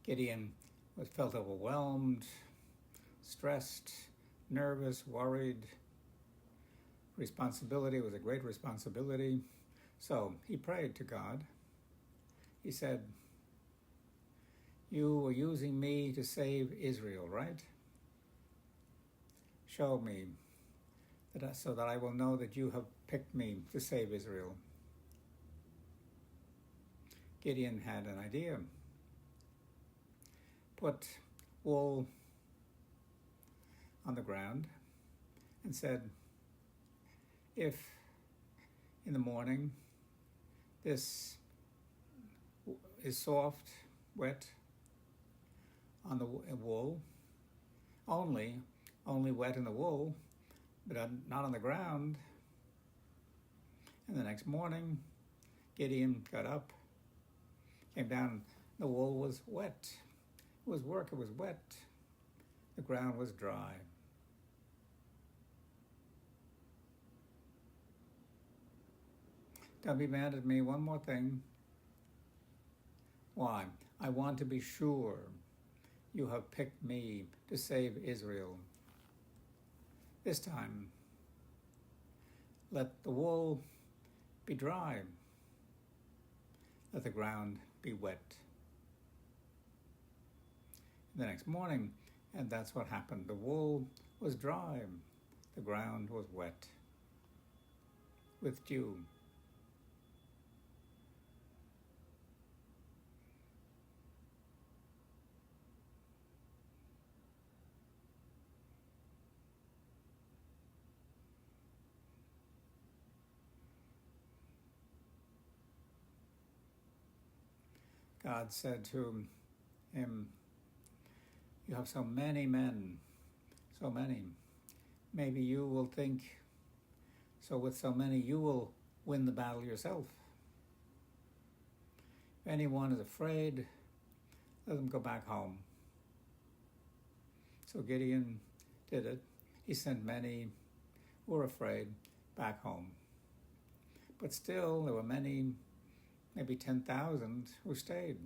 Gideon felt overwhelmed, stressed, nervous, worried. Responsibility was a great responsibility. So he prayed to God. He said, "You were using me to save Israel, right? Show me so that I will know that you have picked me to save Israel." Gideon had an idea. Put wool on the ground and said, "If in the morning this is soft, wet on the wool, only wet in the wool, but not on the ground." And the next morning, Gideon got up, came down, the wool was wet. It was work, it was wet. The ground was dry. Don't be mad at me, one more thing. Why? I want to be sure you have picked me to save Israel. This time, let the wool be dry. Let the ground be wet. The next morning, and that's what happened. The wool was dry. The ground was wet with dew. God said to him, "You have so many men, so many. Maybe you will think, so with so many you will win the battle yourself. If anyone is afraid, let them go back home." So Gideon did it. He sent many who were afraid back home. But still, there were many, maybe 10,000, who stayed.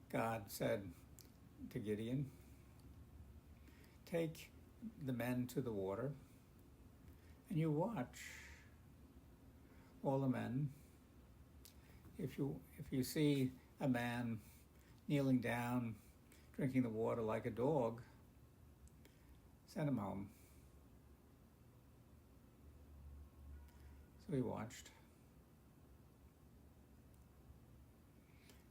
God said to Gideon, "Take the men to the water, and you watch all the men. If you see a man kneeling down, drinking the water like a dog, send him home." So he watched.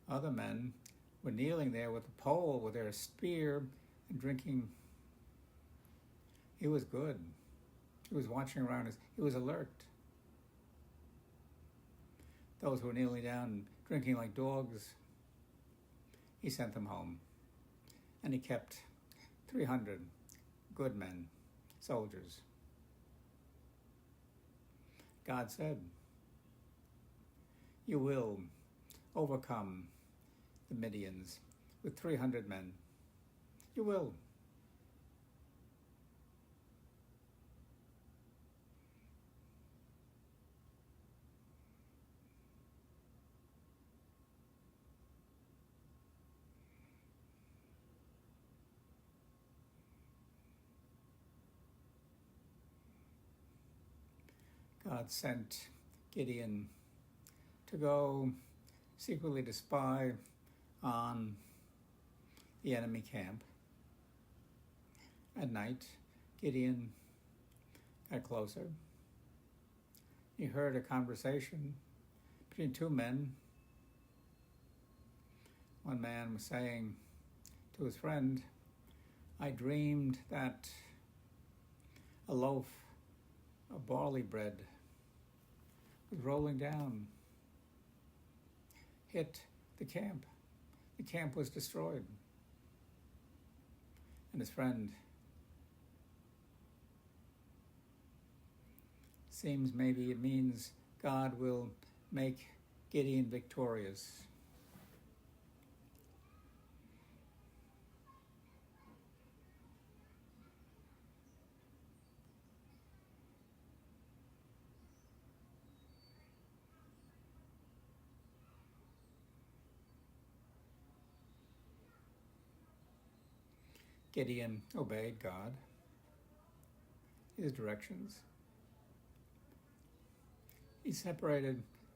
Other men were kneeling there with a pole, with their spear, and drinking. He was good. He was watching around. He was alert. Those who were kneeling down, drinking like dogs, he sent them home. And he kept 300 good men, soldiers. God said, "You will overcome the Midians with 300 men. You will." God sent Gideon to go secretly to spy on the enemy camp. At night, Gideon got closer. He heard a conversation between two men. One man was saying to his friend, "I dreamed that a loaf of barley bread was rolling down, hit the camp. The camp was destroyed." And his friend, "Seems maybe it means God will make Gideon victorious. Gideon obeyed God, his directions. He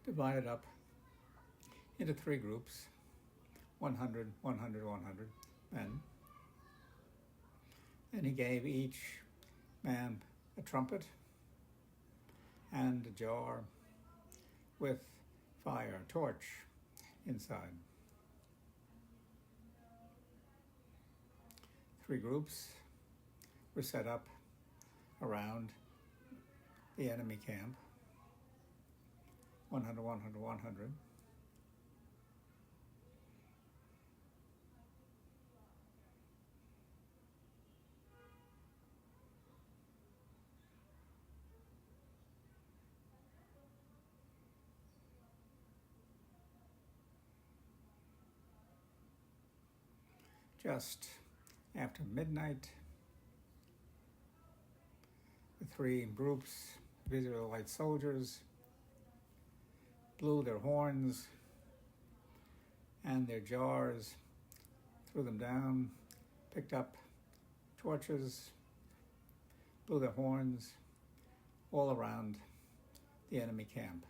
divided up into 3 groups, 100, 100, 100 men. And he gave each man a trumpet and a jar with fire, a torch inside. 3 groups were set up around the enemy camp, 100, 100, 100. Just after midnight, the 3 groups of Israelite soldiers blew their horns and their jars, threw them down, picked up torches, blew their horns all around the enemy camp.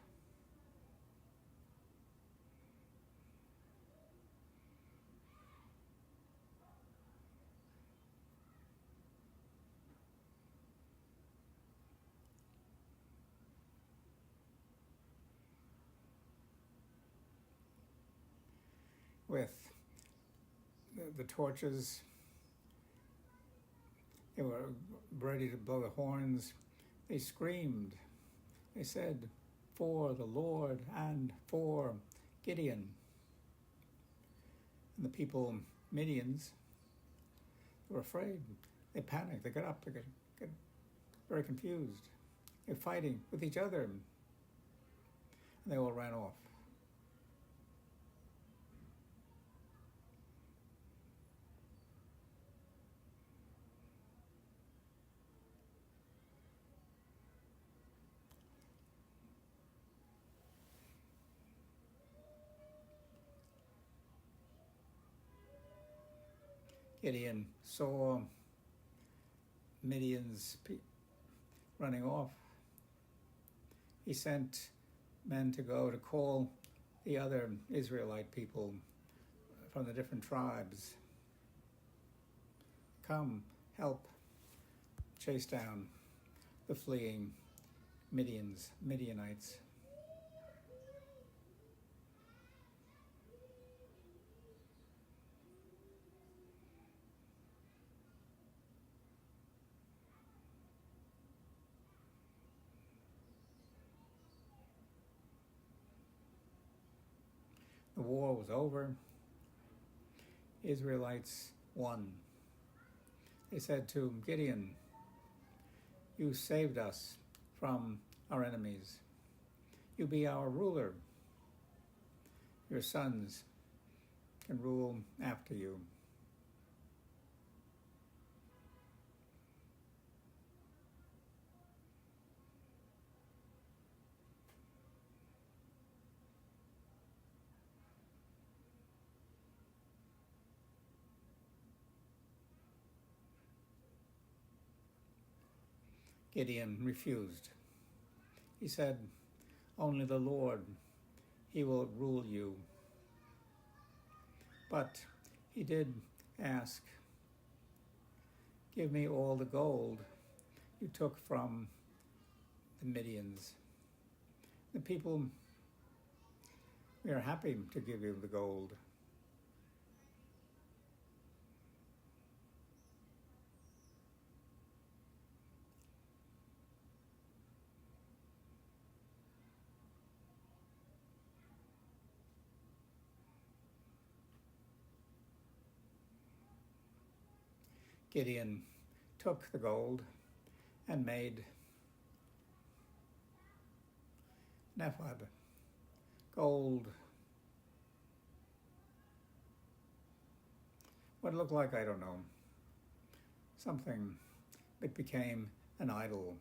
With the torches, they were ready to blow the horns. They screamed. They said, "For the Lord and for Gideon." And the people, Midians, were afraid. They panicked. They got up. They got very confused. They're fighting with each other. And they all ran off. Gideon saw Midian's running off. He sent men to go to call the other Israelite people from the different tribes. Come, help, chase down the fleeing Midianites. The war was over. Israelites won. They said to Gideon, "You saved us from our enemies. You be our ruler. Your sons can rule after you." Gideon refused. He said, "Only the Lord, he will rule you." But he did ask, "Give me all the gold you took from the Midians." The people, "We are happy to give you the gold." Gideon took the gold and made an ephod gold. What it looked like, I don't know. Something. It became an idol.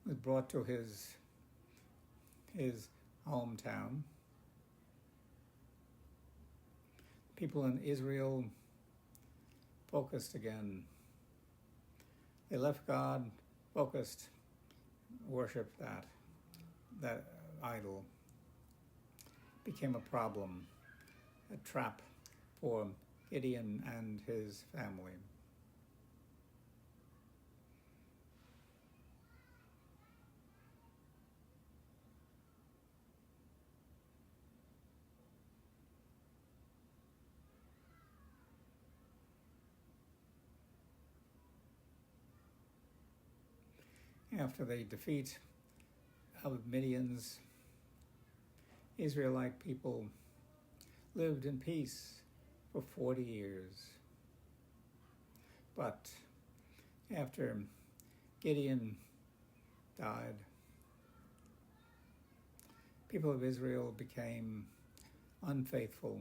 It was brought to his hometown. People in Israel focused again. They left God, focused, worshipped that idol. Became a problem, a trap for Gideon and his family. After the defeat of Midian's, Israelite people lived in peace for 40 years. But after Gideon died, people of Israel became unfaithful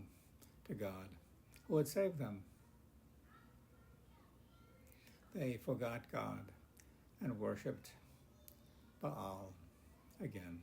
to God, who had saved them. They forgot God and worshipped Baal again.